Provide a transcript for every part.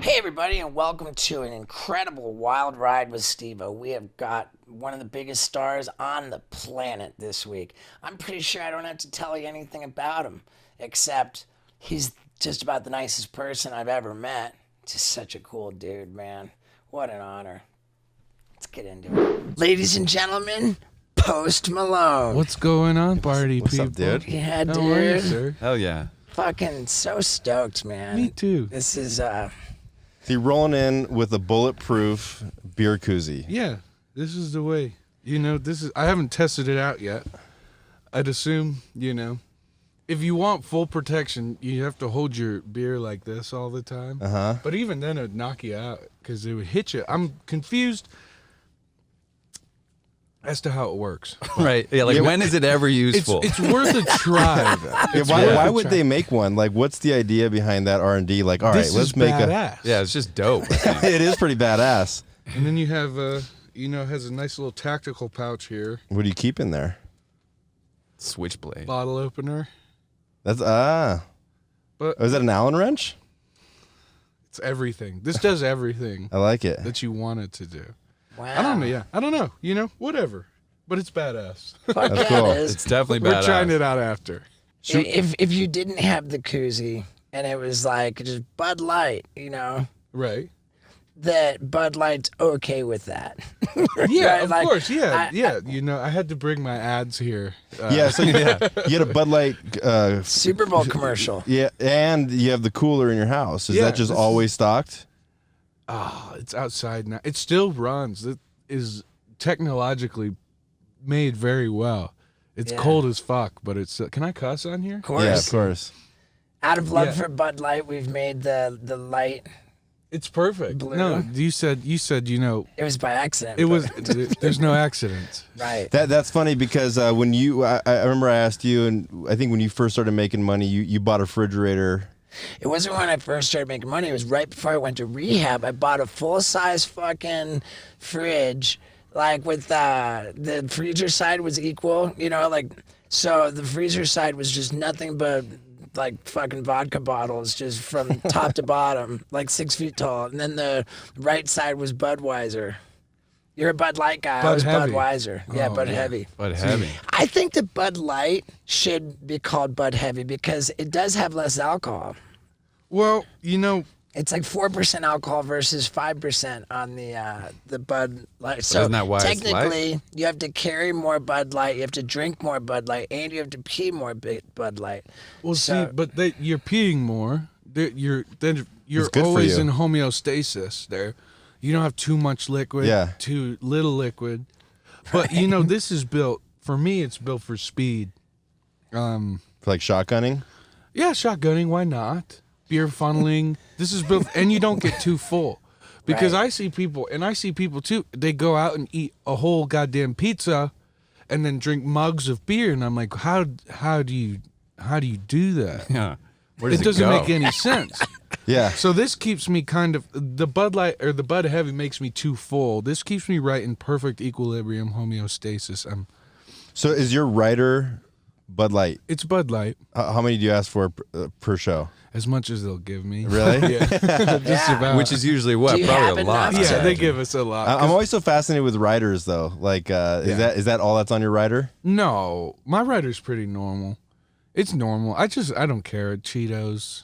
Hey everybody, and welcome to an incredible wild ride with Steve-O. We have got one of the biggest stars on the planet this week. I'm pretty sure I don't have to tell you anything about him, except he's just about the nicest person I've ever met. Just such a cool dude, man. What an honor. Let's get into it. Ladies and gentlemen, Post Malone. What's going on, party What's people? up, dude? Yeah, dude. How are you, sir? Hell yeah. Fucking so stoked, man. Me too. This is, See, rolling in with a bulletproof beer koozie. Yeah, this is the way. You know, I haven't tested it out yet. I'd assume, if you want full protection, you have to hold your beer like this all the time. Uh-huh. But even then, it'd knock you out because it would hit you. I'm confused as to how it works. Right. Yeah, like when is it ever useful? It's worth a try. Yeah, why would they make one? Like, what's the idea behind that R&D? Like, all right, This let's is make badass. Yeah, it's just dope. It is pretty badass. And then you have, it has a nice little tactical pouch here. What do you keep in there? Switchblade. Bottle opener. That's But is that an Allen wrench? it's everything. This does everything I like it. that you want it to do. wow. I don't know. Yeah, I don't know. Whatever. But it's badass. Fuck That's yeah, cool. it is. It's definitely We're badass. trying it out after. If you didn't have the koozie and it was like just Bud Light, Right. that Bud Light's okay with that. Yeah, Right? of Like, course. Yeah, I- I had to bring my ads here. Yeah, so you had a Bud Light. Super Bowl commercial. Yeah, and you have the cooler in your house. Is Yeah, that just this always stocked? It's outside now. It still runs. It is technologically made very well. It's Yeah. cold as fuck, but it's. Can I cuss on here? Of course. Yeah, of course. Out of love Yeah. for Bud Light, we've made the light. It's perfect. Blue. No, you said It was by accident. it but- was. There's no accidents. right. That's funny because when I remember I asked you, and I think when you first started making money, you bought a refrigerator. It wasn't when I first started making money. It was right before I went to rehab. I bought a full-size fucking fridge, like with the freezer side was equal, so the freezer side was just nothing but like fucking vodka bottles just from top to bottom, like 6 feet tall. And then the right side was Budweiser. You're a Bud Light guy. I Bud was Heavy. Budweiser. Yeah, Oh, Bud yeah. Heavy. But heavy. I think that Bud Light should be called Bud Heavy because it does have less alcohol. Well, It's like 4% alcohol versus 5% on the Bud Light. So isn't that why it's technically, you have to carry more Bud Light, you have to drink more Bud Light, and you have to pee more Bud Light. well, So- see, but you're peeing more. You're It's good for always you. in homeostasis. There, you don't have too much liquid. Yeah. Too little liquid. But this is built for me. It's built for speed. For like shotgunning. Yeah, shotgunning. Why not? Beer funneling. This is built, and you don't get too full. Because Right. I see people too. They go out and eat a whole goddamn pizza, and then drink mugs of beer, and I'm like, how do you do that? Yeah. Where does It doesn't go? make any sense. Yeah. So this keeps me kind of the Bud Light or the Bud Heavy makes me too full. This keeps me right in perfect equilibrium homeostasis. So is your writer Bud Light? It's Bud Light How many do you ask for per show? as much as they'll give me. Really? Yeah. Just Yeah. about. Which is usually what? Do you have Probably a lot. enough? yeah, they give us a lot. I'm always so fascinated with writers, though. Like, is that all that's on your writer? No, my writer's pretty normal. It's normal. I don't care. Cheetos,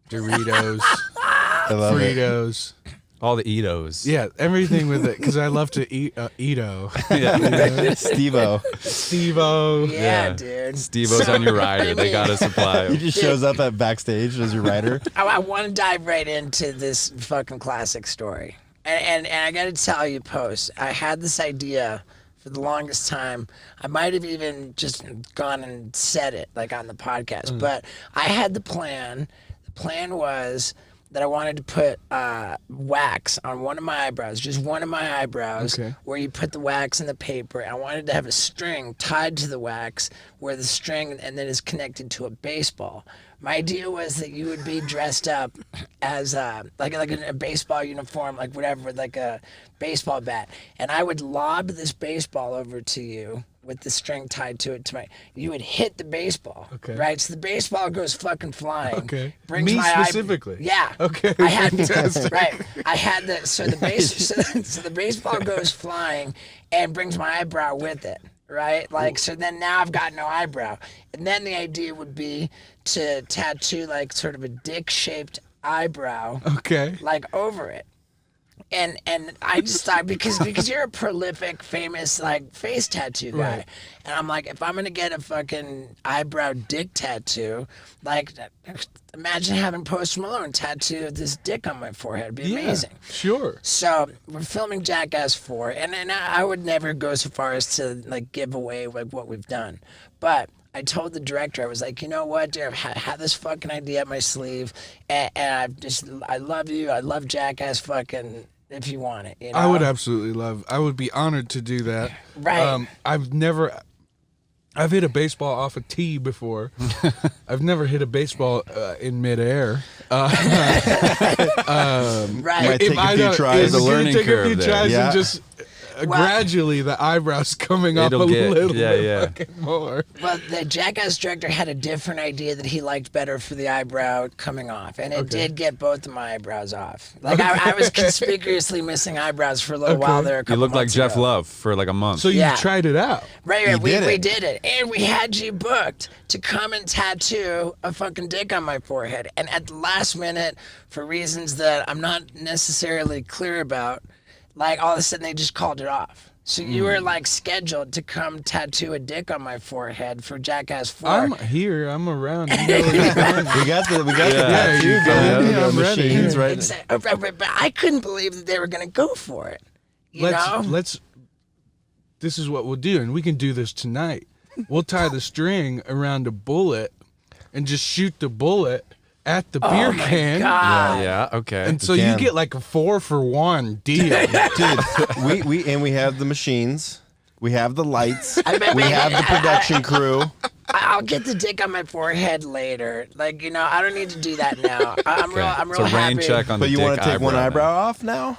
Doritos, I love it. Fritos. All the Eatos. Yeah, everything with it because I love to eat Edo. Yeah. Steve-O. Steve-O. Yeah, Yeah. dude. Steve-O's on your rider. They got to supply He him. just shows up at backstage as your writer. I want to dive right into this fucking classic story. And I got to tell you, Post, I had this idea for the longest time. I might have even just gone and said it, like on the podcast. But I had the plan. The plan was that I wanted to put wax on one of my eyebrows, just one of my eyebrows, Okay. where you put the wax in the paper. I wanted to have a string tied to the wax where the string and then is connected to a baseball. My idea was that you would be dressed up as like in a baseball uniform, like whatever, with like a baseball bat, and I would lob this baseball over to you with the string tied to it to my. You would hit the baseball, Okay. right? So the baseball goes fucking flying. Okay. Brings Me my specifically? Yeah. Okay, I had fantastic. right. I had the so the base so the baseball goes flying and brings my eyebrow with it. Right? Like, so then now I've got no eyebrow. And then the idea would be to tattoo like sort of a dick shaped eyebrow Okay. like over it. And I just thought because you're a prolific, famous like face tattoo guy, Right. and I'm like, if I'm gonna get a fucking eyebrow dick tattoo, like imagine having Post Malone tattoo this dick on my forehead. It'd be Yeah. amazing. Sure. So we're filming Jackass 4, and I would never go so far as to like give away like what we've done, but I told the director, I was like, you know what, dude, I've had this fucking idea up my sleeve, and I love you, I love Jackass fucking if you want it. You know? I would absolutely love. I would be honored to do that. Right. I've hit a baseball off a tee before. I've never hit a baseball in midair. Right. Might take a few don't- tries. it's There's a gonna learning take curve a few there. tries Yeah. and just gradually the eyebrows coming up a It'll get- little yeah, bit yeah. fucking more. But the Jackass director had a different idea that he liked better for the eyebrow coming off, and it did get both of my eyebrows off. Like I was conspicuously missing eyebrows for a little while there. A You couple look like months Jeff ago. Love for like a month. So Yeah. you tried it out. Right, we did did it, and we had you booked to come and tattoo a fucking dick on my forehead. And at the last minute, for reasons that I'm not necessarily clear about, like all of a sudden they just called it off. So you were like scheduled to come tattoo a dick on my forehead for Jackass 4. I'm here. I'm around. You know where you're going. We got the Yeah, tattoo you going. got it. The I'm ready. machines, right? But I couldn't believe that they were going to go for it. You know? Let's. This is what we'll do, and we can do this tonight. We'll tie the string around a bullet, and just shoot the bullet at the beer can. God. yeah, okay. And so you can. get like a 4-for-1 deal. Dude, we have the machines. We have the lights. bet- We have the production crew. I'll get the dick on my forehead later. Like, you know, I don't need to do that now. I'm real it's a happy. rain check on But the you dick want to take one then. eyebrow off now?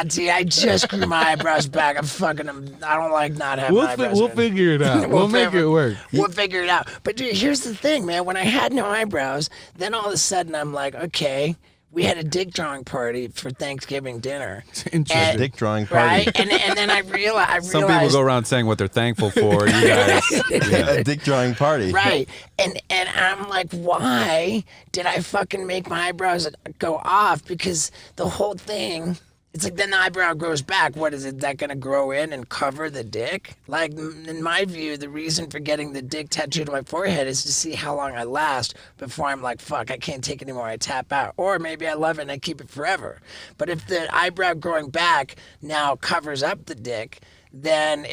Gee, I just grew my eyebrows back. I don't like not having eyebrows. We'll man. figure it out. We'll make it work. We'll figure it out. But dude, here's the thing, man. When I had no eyebrows, then all of a sudden I'm like, okay, we had a dick drawing party for Thanksgiving dinner. Interesting. Dick drawing party. Right? And then I realized. Some people go around saying what they're thankful for. You guys, A dick drawing party. Right. And I'm like, why did I fucking make my eyebrows go off? Because the whole thing, it's like then the eyebrow grows back. What is it? That going to grow in and cover the dick? Like, in my view, the reason for getting the dick tattooed on my forehead is to see how long I last before I'm like, fuck, I can't take it anymore. I tap out. Or maybe I love it and I keep it forever. But if the eyebrow growing back now covers up the dick, then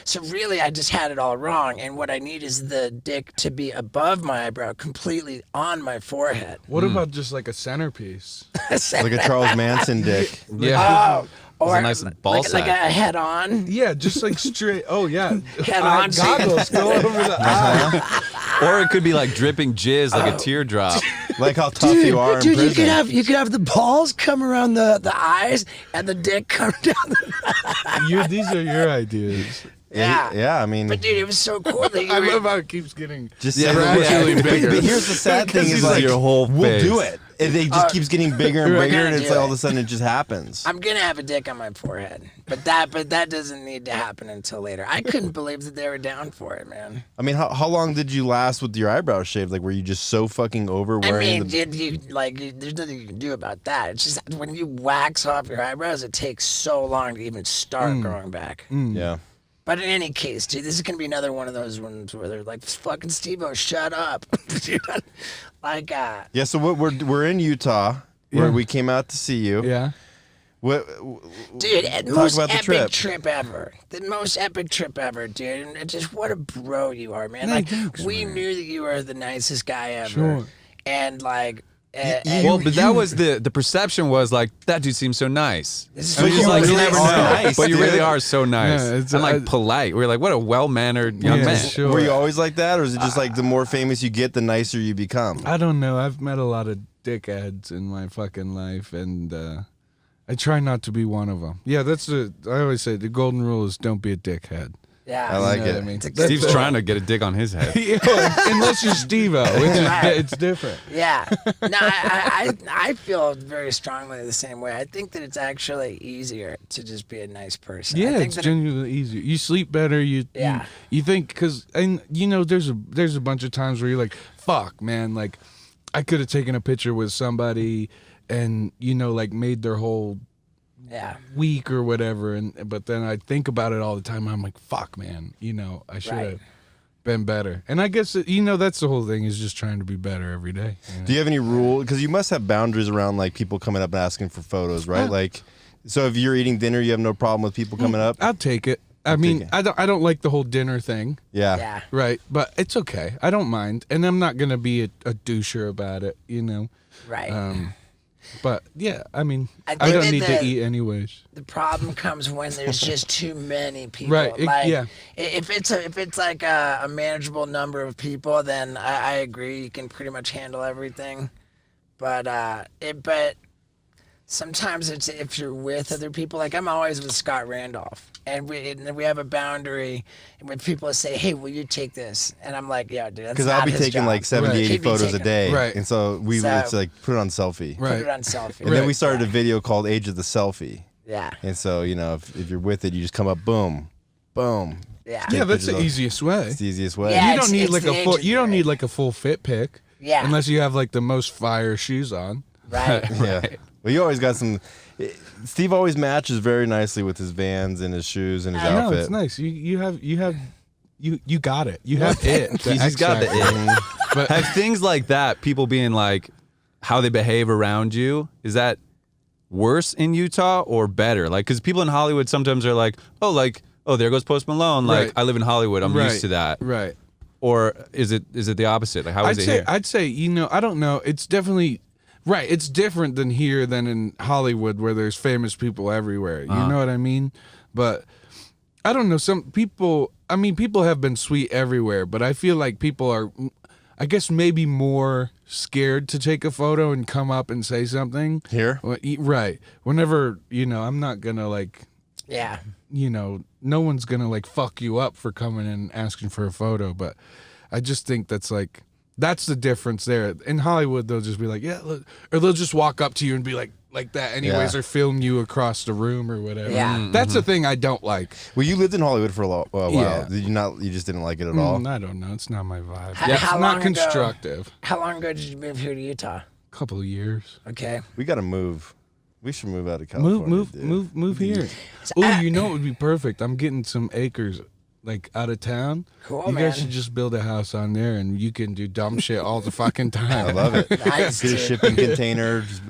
so really I just had it all wrong, and what I need is the dick to be above my eyebrow, completely on my forehead. What about just like a centerpiece? Like a Charles Manson dick. yeah. Or a nice ball like sack. a head on. Yeah, just like straight. Oh yeah, Head on, so you- goggles go over the eye. Or it could be like dripping jizz, like a teardrop. Like how tough you are in Dude, prison. you could have the balls come around the eyes and the dick come down the These are your ideas. yeah. Yeah, I mean, But dude, it was so cool that you I were, love how it keeps getting just Yeah, say gradually but bigger. here's the sad thing Because is he's like, like, your whole we'll do face. it. And it just keeps getting bigger and We're bigger, gonna and it's do like all it. of a sudden it just happens. I'm gonna have a dick on my forehead, but that doesn't need to happen until later. I couldn't believe that they were down for it, man. I mean, how long did you last with your eyebrows shaved? Like, were you just so fucking over I wearing mean, the? there's nothing you can do about that. It's just when you wax off your eyebrows, it takes so long to even start growing back. Yeah. But in any case, dude, this is gonna be another one of those ones where they're like, "Fucking Steve-O, shut up." Dude, like, Yeah. So we're in Utah, where we came out to see you. Yeah. What? dude, Talk most about the epic trip. ever. The most epic trip ever, dude. And just what a bro you are, man. Hey, Like, thanks, we knew that you were the nicest guy ever. Sure. And like, Well, but that was the perception was like that dude seems so nice. This is And what we just you like really never are know, nice, but you dude. really are so nice Yeah, it's- and like polite. We're like, what a well-mannered young Yeah, man. sure. Were you always like that, or is it just like the more famous you get, the nicer you become? I don't know. I've met a lot of dickheads in my fucking life, and I try not to be one of them. Yeah, I always say the golden rule is don't be a dickhead. Yeah. I like You know it. what I mean? It's a good Steve's thing. trying to get a dick on his head. Yeah, unless you're Steve-O, it's different. Yeah. No, I feel very strongly the same way. I think that it's actually easier to just be a nice person. I Yeah, think it's that genuinely easier. You sleep better. Yeah. You think because and you know there's a bunch of times where you're like, fuck, man, like I could have taken a picture with somebody and like made their whole yeah. week or whatever, but then I think about it all the time. And I'm like, fuck, man, I should have Right. been better. And I guess that's the whole thing is just trying to be better every day. Do you have any rule? Because you must have boundaries around like people coming up and asking for photos, right? Like, so if you're eating dinner, you have no problem with people coming up. I'll take it. I mean, I don't like the whole dinner thing. Yeah. Yeah. Right, but it's okay. I don't mind, and I'm not gonna be a doucher about it, Right. But yeah, I mean, I I don't think need that to eat anyways. the problem comes when there's just too many people. Right, yeah. If it's like a manageable number of people, then I agree. You can pretty much handle everything. But sometimes it's if you're with other people. Like I'm always with Scott Randolph, and we have a boundary. And when people say, "Hey, will you take this?" and I'm like, "Yeah, dude, that's Because not I'll be his taking job." like 70, Right. 80 He'd be photos a taking- day. Right. And so it's like put it on selfie. Put Right. it on selfie. And then we Right. started a video called Age of the Selfie. Yeah. And so, if you're with it, you just come up, boom, boom. Yeah. Yeah, that's the pictures of- easiest way. It's the easiest way. Yeah. You don't need it's like the a full. agency, You don't right? need like a full fit pic. Yeah. Unless you have like the most fire shoes on. Right. Yeah. Well, you always got some. Steve always matches very nicely with his Vans and his shoes and his I know outfit. it's nice. You got it. You have it. He's got the X factor. it. But Have things like that, people being like, how they behave around you, is that worse in Utah or better? Like, because people in Hollywood sometimes are like, oh, there goes Post Malone. Like, Right. I live in Hollywood. I'm right, used to that. Right. Or is it the opposite? Like, how is it here? I'd say, I don't know. It's definitely right. It's different than here than in Hollywood where there's famous people everywhere. You know what I mean? But I don't know. Some people, people have been sweet everywhere, but I feel like people are, I guess, maybe more scared to take a photo and come up and say something. Here? Right. Whenever, I'm not going to like, Yeah. no one's going to like fuck you up for coming and asking for a photo. But I just think that's the difference there. In Hollywood, they'll just be like, yeah, look, or they'll just walk up to you and be like that anyways, Yeah. or film you across the room or whatever. Yeah. That's the thing I don't like. Well, you lived in Hollywood for a while. Yeah. Did you not? You just didn't like it at all? I don't know. It's not my vibe. How- It's how not long constructive. How long ago did you move here to Utah? Couple of years. Okay. We got to move. We should move out of California. Move here. Oh, you know what would be perfect? I'm getting some acres like out of town. Cool, You man. guys should just build a house on there and you can do dumb shit all the fucking time. I love it. Nice, Get a dude. shipping container, just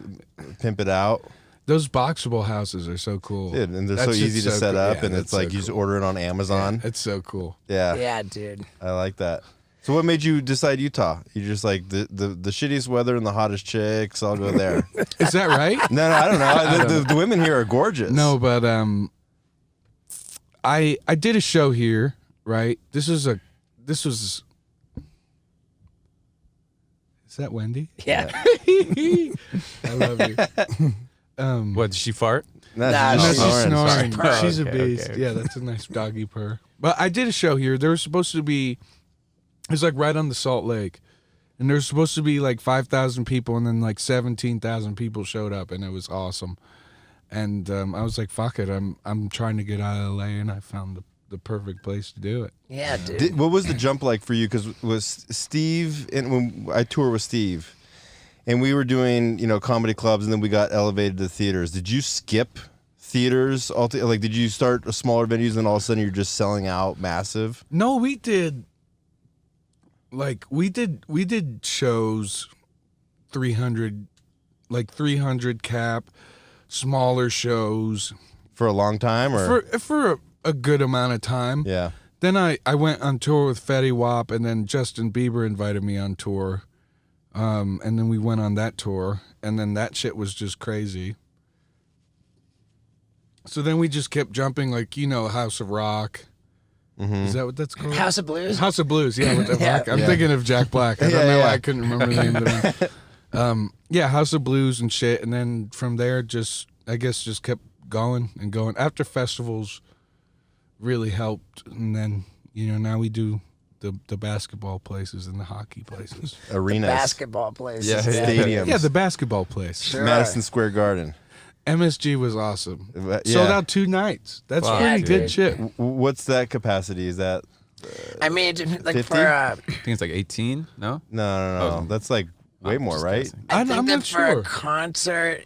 pimp it out. Those boxable houses are so cool. Dude, and they're That so shit's easy to so set cool. up, Yeah, and that's it's like so you just cool. order it on Amazon. It's so cool. Yeah, Yeah, dude. I like that. So what made you decide Utah? You just like the shittiest weather and the hottest chicks. I'll go there. Is that right? No, I don't know. The women here are gorgeous. No, but I did a show here, right? This was Is that Wendy? Yeah. I love you. What, did she fart? That's Nah, No, just she's snoring. snoring. She's Okay, a beast. okay. Yeah, that's a nice doggy purr. But I did a show here. There was supposed to be, it was like right on the Salt Lake. And there was supposed to be like 5,000 people, and then like 17,000 people showed up, and it was awesome. And I was like, fuck it. I'm trying to get out of LA, and I found the perfect place to do it. Yeah, dude. What was the jump like for you? Because was Steve, and when I toured with Steve, and we were doing comedy clubs, and then we got elevated to theaters. Did you skip theaters? Like, did you start smaller venues, and all of a sudden you're just selling out massive? No, we did shows 300 cap, smaller shows For a long time, or for a good amount of time. yeah, Then I went on tour with Fetty Wap, and then Justin Bieber invited me on tour. And then we went on that tour, and then that shit was just crazy. So then we just kept jumping, like, House of Rock. Is that what that's called? House of Blues? House of Blues, yeah. What the Yeah. fuck? I'm Yeah. thinking of Jack Black. I don't Yeah, know yeah. why I couldn't remember the name of the band. Yeah, House of Blues and shit. And then from there, just kept going and going. After festivals really helped. And then, now we do the basketball places and the hockey places. Arenas. Basketball places. Yeah. Stadiums. Yeah, the basketball place. Sure. Madison Square Garden. MSG was awesome. Yeah. Sold out 2 nights. That's Wow, pretty good dude. shit. What's that capacity? Is that I mean, like 50? for I think it's like 18. No. no? That's like way more, just right? guessing. I I'm think that not for sure. a concert,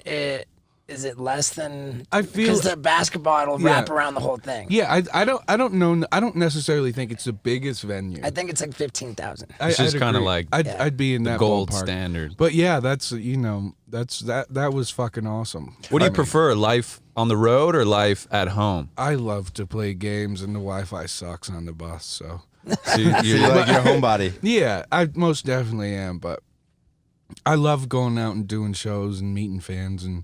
is it less than? I feel- because the basketball it'll Yeah. wrap around the whole thing. Yeah, I don't know. I don't necessarily think it's the biggest venue. I think it's like 15,000. It's just I'd kinda agree. like I'd be in the that gold ballpark. standard. But yeah, that's that was fucking awesome. What do you I mean, prefer, life on the road or life at home? I love to play games, and the Wi-Fi sucks on the bus. So So you- So you like your homebody. yeah, I most definitely am. But I love going out and doing shows and meeting fans, and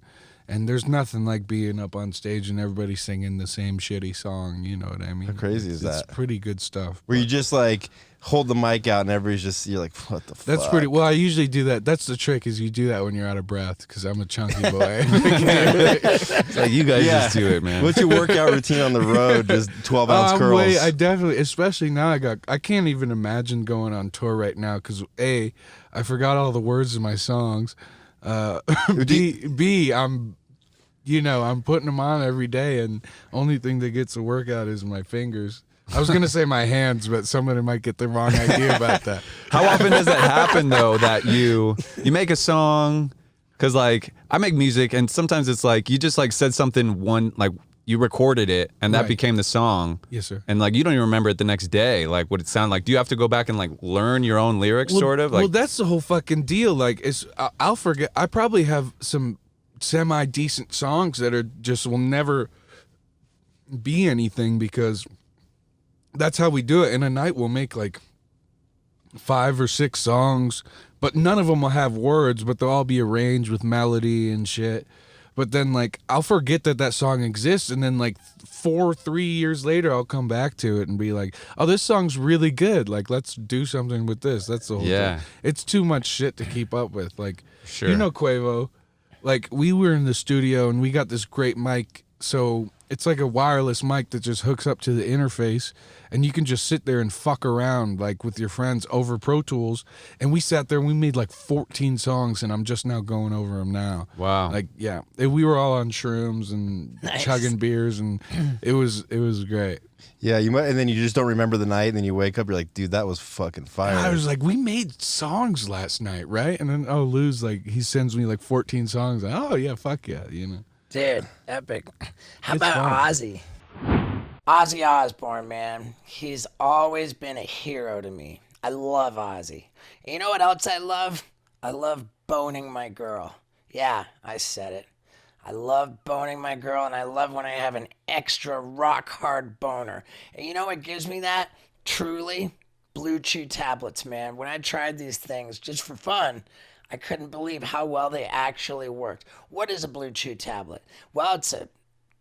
there's nothing like being up on stage and everybody singing the same shitty song. You know what I mean? How crazy is that? It's pretty good stuff. Where you just like hold the mic out and everybody's just, you're like, what the fuck? That's pretty well. I usually do that. That's the trick, is you do that when you're out of breath, because I'm a chunky boy. It's like you guys Yeah. just do it, man. What's your workout routine on the road? Just 12-ounce curls. I definitely, especially now, I can't even imagine going on tour right now, because A, I forgot all the words of my songs. B, I'm putting them on every day, and only thing that gets a workout is my fingers. I was gonna say my hands, but somebody might get the wrong idea about that. How often does that happen though, that you make a song? Because like I make music, and sometimes it's like you just like said something like you recorded it and that Right. became the song. Yes, sir. And like you don't even remember it the next day, like what it sounded like. Do you have to go back and like learn your own lyrics, sort of? Like, Well, that's the whole fucking deal. Like, I'll forget. I probably have some semi-decent songs that are just will never be anything, because that's how we do it. In a night, we'll make like 5 or 6 songs, but none of them will have words, but they'll all be arranged with melody and shit. But then, like, I'll forget that song exists, and then like 3 years later, I'll come back to it and be like, "Oh, this song's really good. Like, let's do something with this." That's the whole Yeah. thing. It's too much shit to keep up with. Like, Sure. you know, Quavo. Like, we were in the studio and we got this great mic, so it's like a wireless mic that just hooks up to the interface, and you can just sit there and fuck around like with your friends over Pro Tools. And we sat there and we made like 14 songs, and I'm just now going over them now. Wow. Like, yeah, we were all on shrooms and Nice. chugging beers, and it was great. Yeah, you might, and then you just don't remember the night, and then you wake up, you're like, dude, that was fucking fire. I was like, we made songs last night, right? And then Lou's like, he sends me like 14 songs. Oh yeah, fuck yeah, you know. Dude, epic. How It's about fun. Ozzy? Ozzy Osbourne, man. He's always been a hero to me. I love Ozzy. And you know what else I love? I love boning my girl. Yeah, I said it. I love boning my girl, and I love when I have an extra rock hard boner. And you know what gives me that? Truly, Blue Chew tablets, man. When I tried these things just for fun, I couldn't believe how well they actually worked. What is a Blue Chew tablet? Well, it's a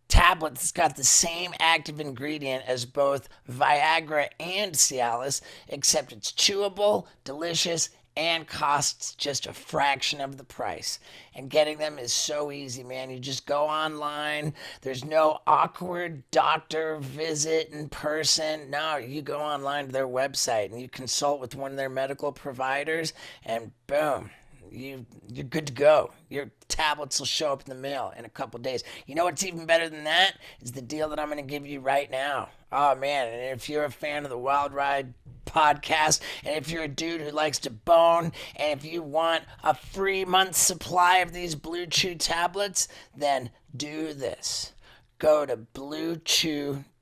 tablet that's got the same active ingredient as both Viagra and Cialis, except it's chewable, delicious, and costs just a fraction of the price. And getting them is so easy, man. You just go online. There's no awkward doctor visit in person. No, you go online to their website and you consult with one of their medical providers, and boom, you're good to go. Your tablets will show up in the mail in a couple days. You know what's even better than that is the deal that I'm going to give you right now. Oh man, and if you're a fan of the Wild Ride podcast, and if you're a dude who likes to bone, and if you want a free month's supply of these Blue Chew tablets, then do this. Go to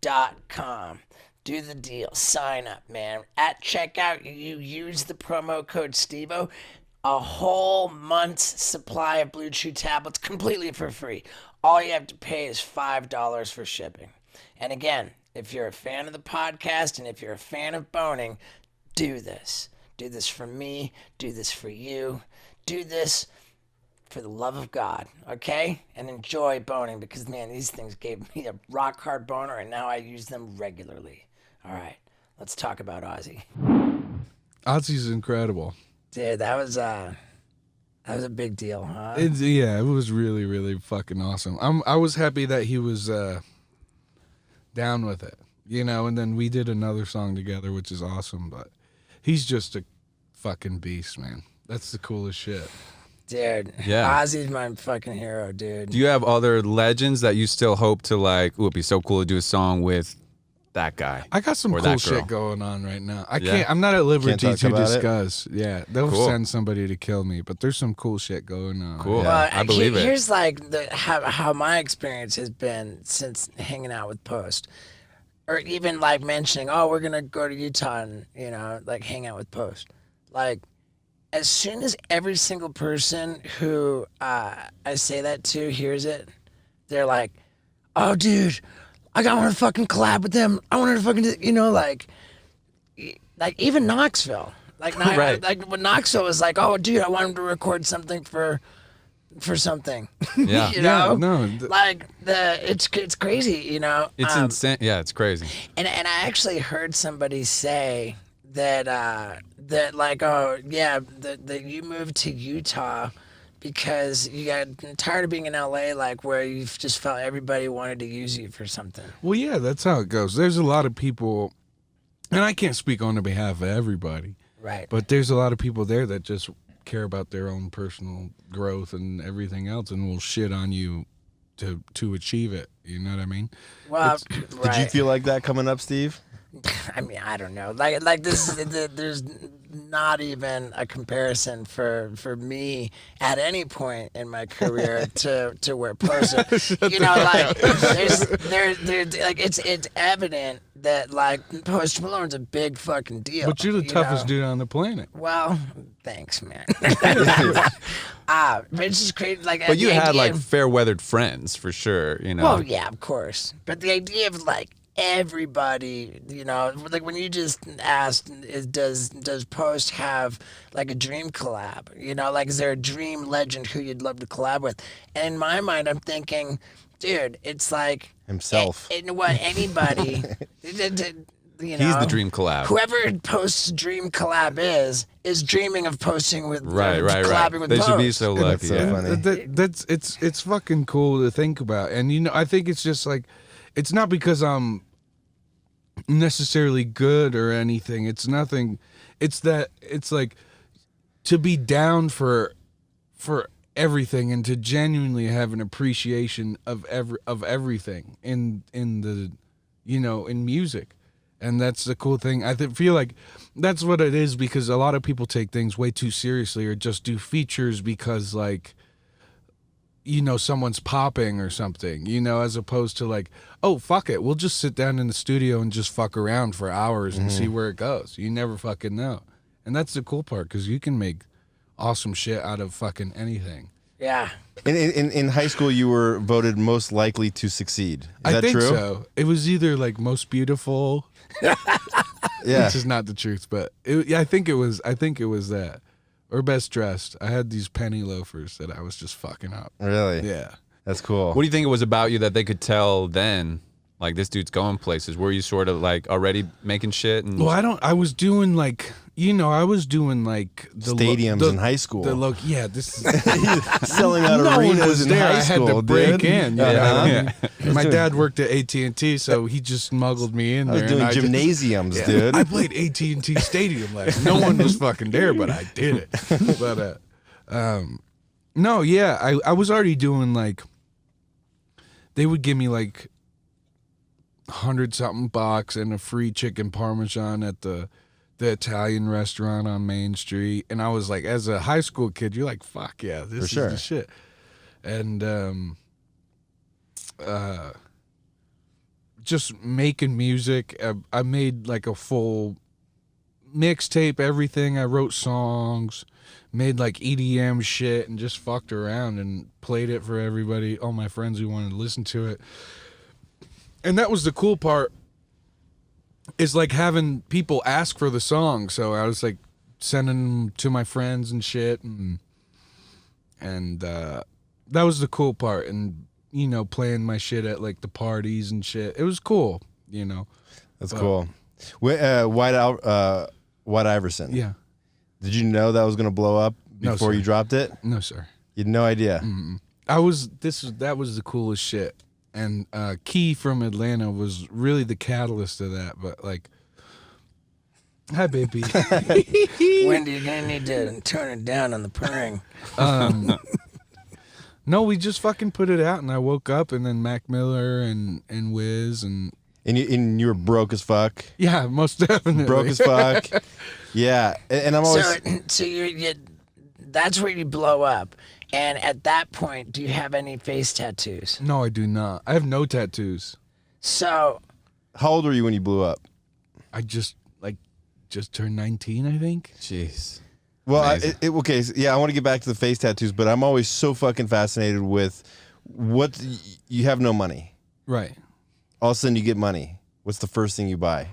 bluechew.com. Do the deal. Sign up, man. At checkout, you use the promo code STEVO. A whole month's supply of Blue Chew tablets completely for free. All you have to pay is $5 for shipping. And again, if you're a fan of the podcast and if you're a fan of boning, do this. Do this for me. Do this for you. Do this for the love of God, okay? And enjoy boning, because, man, these things gave me a rock hard boner, and now I use them regularly. All right, let's talk about Ozzy. Ozzy's incredible. Dude, that was a big deal, huh? It was really, really fucking awesome. I was happy that he was down with it. you know, and then we did another song together, which is awesome. But he's just a fucking beast, man. That's the coolest shit. Dude, Yeah. Ozzy's my fucking hero, dude. Do you have other legends that you still hope to like? Ooh, it'd be so cool to do a song with that guy. I got some Or cool that girl. shit going on right now. I Yeah? can't. I'm not at liberty talk to about it? discuss. Yeah, they'll Cool. send somebody to kill me, but there's some cool shit going on. Cool. Well, I believe it. Here's like how my experience has been since hanging out with Post, or even like mentioning, oh, we're gonna go to Utah and like hang out with Post. Like, as soon as every single person who I say that to hears it, they're like, oh, dude, I want to fucking collab with them. I want to fucking, like even Knoxville. Like, Right. like when Knoxville was like, oh, dude, I want him to record something for something. Yeah. you know? Yeah, no, Like it's crazy, you know. It's insane. Yeah, it's crazy. And I actually heard somebody say that that like, oh yeah, that you moved to Utah because you got tired of being in LA, like where you just felt everybody wanted to use you for something. Well, yeah, that's how it goes. There's a lot of people, and I can't speak on the behalf of everybody, Right. but there's a lot of people there that just care about their own personal growth and everything else, and will shit on you to achieve it. You know what I mean? Well, Did you feel like that coming up, Steve? I mean, I don't know. Like this, there's not even a comparison for me at any point in my career to where Poser. Like there's like it's evident that like Post Malone's a big fucking deal. But you're the toughest dude on the planet. Well, thanks, man. But it's just crazy. Like, But you the had idea like of- fair weathered friends for sure. You know. Well, yeah, of course. But the idea of like everybody, like when you just asked, does Post have like a dream collab? Like is there a dream legend who you'd love to collab with? And in my mind, I'm thinking, dude, it's like Himself. Anybody. He's the dream collab. Whoever Post's dream collab is dreaming of posting with Right. collabing with They Post. should be so lucky. so Yeah. funny. It's fucking cool to think about, and I think it's just like, it's not because I'm necessarily good or anything. It's nothing. It's that it's like to be down for everything and to genuinely have an appreciation of everything in the in music. And that's the cool thing. I feel like that's what it is, because a lot of people take things way too seriously or just do features because like someone's popping or something, as opposed to like, oh, fuck it, we'll just sit down in the studio and just fuck around for hours and see where it goes. You never fucking know. And that's the cool part, because you can make awesome shit out of fucking anything. Yeah. In high school, you were voted most likely to succeed. Is I that think true? so. It was either like most beautiful, Yeah. which is not the truth, but I think it was that. Or best dressed. I had these penny loafers that I was just fucking up. Really? Yeah. That's cool. What do you think it was about you that they could tell then? Like, this dude's going places. Were you sort of like already making shit? And Well, I was doing like, I was doing like the Stadiums in high school. Yeah, this is Selling out no one arenas was in there. high I had school, to break dude. in. Uh-huh. My dad worked at AT&T, so he just smuggled me in I was there. doing and gymnasiums, dude. I played AT&T Stadium last. No one was fucking there, but I did it. But no, yeah, I was already doing like. They would give me like 100-something bucks and a free chicken parmesan at the Italian restaurant on Main Street, and I was like, as a high school kid, you're like, fuck yeah, this is sure. the shit. And just making music. I made like a full mixtape, everything. I wrote songs, made like EDM shit, and just fucked around and played it for everybody, all my friends who wanted to listen to it. And that was the cool part, is like having people ask for the song. So I was like sending them to my friends and shit, and that was the cool part. And playing my shit at like the parties and shit. It was cool, That's cool. White Iverson. Yeah. Did you know that was going to blow up No, before sir. you dropped it? No, sir. You had no idea. That was the coolest shit. and Key from Atlanta was really the catalyst of that. But like, hi, baby. Wendy, you're gonna need to turn it down on the purring. No, we just fucking put it out, and I woke up, and then Mac Miller and Wiz and you were broke as fuck. yeah, most definitely Broke as fuck. Yeah, and I'm always. So that's where you blow up. And at that point, do you have any face tattoos? No, I do not. I have no tattoos. So How old were you when you blew up? I just turned 19, I think. Jeez. Well, Amazing. okay, so, yeah, I want to get back to the face tattoos, but I'm always so fucking fascinated with what you have no money. Right. All of a sudden, you get money. What's the first thing you buy?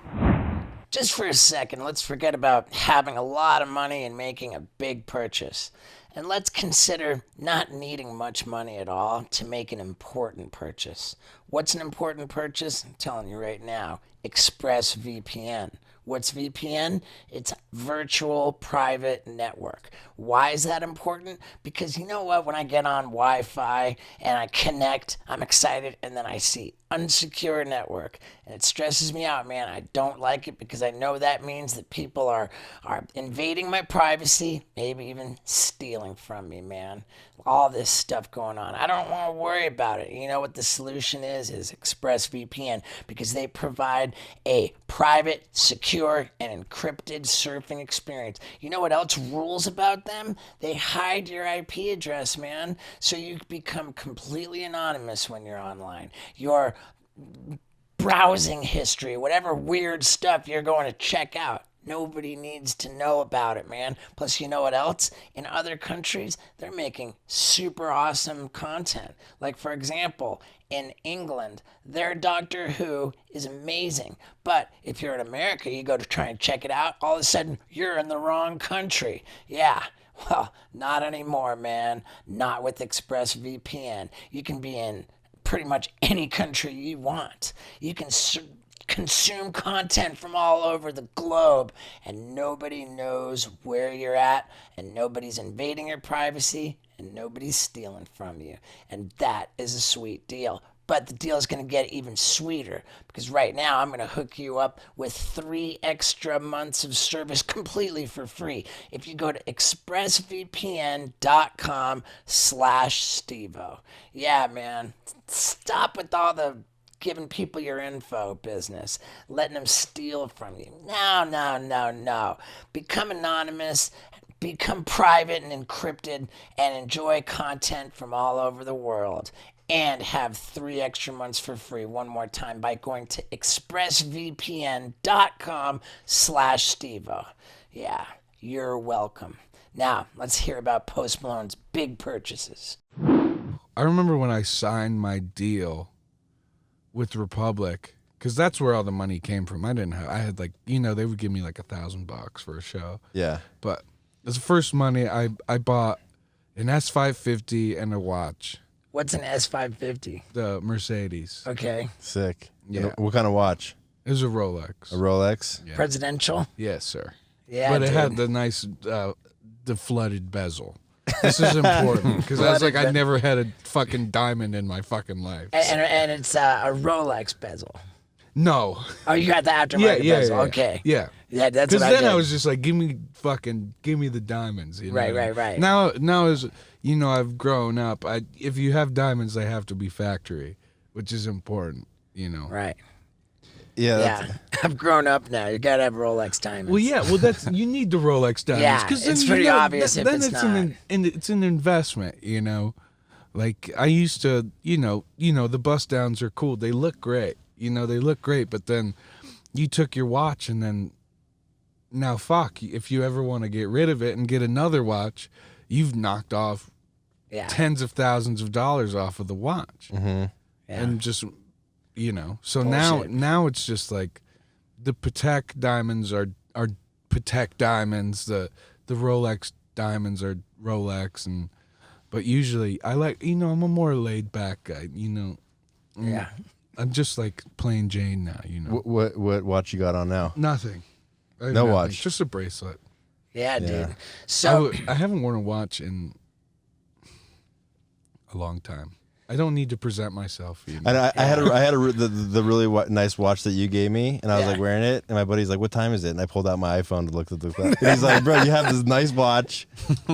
just for a second, let's forget about having a lot of money and making a big purchase. And let's consider not needing much money at all to make an important purchase. What's an important purchase? I'm telling you right now, ExpressVPN. What's VPN? It's virtual private network. Why is that important? Because you know what? When I get on Wi-Fi and I connect, I'm excited, and then I see unsecure network, and it stresses me out, man. I don't like it because I know that means that people are invading my privacy, maybe even stealing from me, man. All this stuff going on. I don't want to worry about it. You know what the solution is ExpressVPN, because they provide a private, secure, and encrypted surfing experience. You know what else rules about them? They hide your IP address, man, so you become completely anonymous when you're online. Your browsing history, whatever weird stuff you're going to check out, nobody needs to know about it, man. Plus, you know what else? In other countries, they're making super awesome content. Like, for example, in England, their Doctor Who is amazing. But if you're in America, you go to try and check it out, all of a sudden, you're in the wrong country. Yeah. Well, not anymore, man. Not with ExpressVPN. You can be in pretty much any country you want. You can consume content from all over the globe, and nobody knows where you're at, and nobody's invading your privacy, and nobody's stealing from you. And that is a sweet deal. But the deal is going to get even sweeter, because right now I'm going to hook you up with 3 extra months of service completely for free. If you go to expressvpn.com/Stevo. Yeah, man. Stop with all the giving people your info business, letting them steal from you. No. Become anonymous, become private and encrypted, and enjoy content from all over the world. And have 3 extra months for free one more time by going to expressvpn.com/Stevo. Yeah, you're welcome. Now, let's hear about Post Malone's big purchases. I remember when I signed my deal with Republic, because that's where all the money came from. I had like, they would give me like $1,000 for a show. Yeah. But as the first money, I bought an S550 and a watch. What's an S550? The Mercedes. Okay. Sick. Yeah. What kind of watch? It was a Rolex. A Rolex? Yeah. Presidential? Yes, sir. Yeah, but it dude. had the nice, the flooded bezel. This is important because I was like, I never had a fucking diamond in my fucking life. And it's a Rolex bezel. No. Oh, you got the aftermarket bezel. Okay. Yeah. Yeah, that's Because what then I I did. was just like, give me the diamonds. You know? Right. Now as I've grown up. If you have diamonds, they have to be factory, which is important. Right. Yeah. Yeah. I've grown up now. You got to have Rolex diamonds. Well, yeah. Well, you need the Rolex diamonds. Yeah, 'cause then it's pretty obvious if then it's not. it's an investment. Like I used to. The bust downs are cool. They look great. They look great. But then you took your watch, and then now fuck. If you ever want to get rid of it and get another watch, you've knocked off tens of thousands of dollars off of the watch. Mm-hmm. Yeah. And just so Bullshit. now it's just like the Patek diamonds are Patek diamonds, the Rolex diamonds are Rolex, but usually I like I'm a more laid back guy. Yeah. I'm just like plain Jane now. What watch you got on now? Nothing. I have No nothing, watch. just a bracelet. Yeah, Yeah. dude. So I haven't worn a watch in a long time. I don't need to present myself. You know? And I had the really nice watch that you gave me, and I was like wearing it, and my buddy's like, "What time is it?" And I pulled out my iPhone to look at the clock. And he's like, "Bro, you have this nice watch.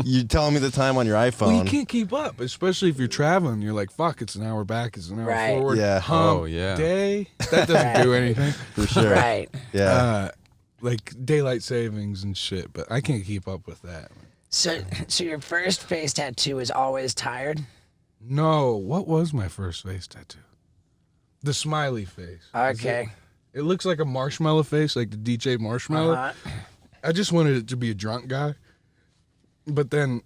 You telling me the time on your iPhone?" Well, you can't keep up, especially if you're traveling. You're like, "Fuck, it's an hour back, it's an hour forward." Yeah. Hump Oh, yeah. day. That doesn't do anything. For sure. Right. Yeah. Like daylight savings and shit, but I can't keep up with that. So your first face tattoo was always tired? No, what was my first face tattoo? The smiley face. Okay. It looks like a marshmallow face, like the DJ Marshmallow. Uh-huh. I just wanted it to be a drunk guy. But then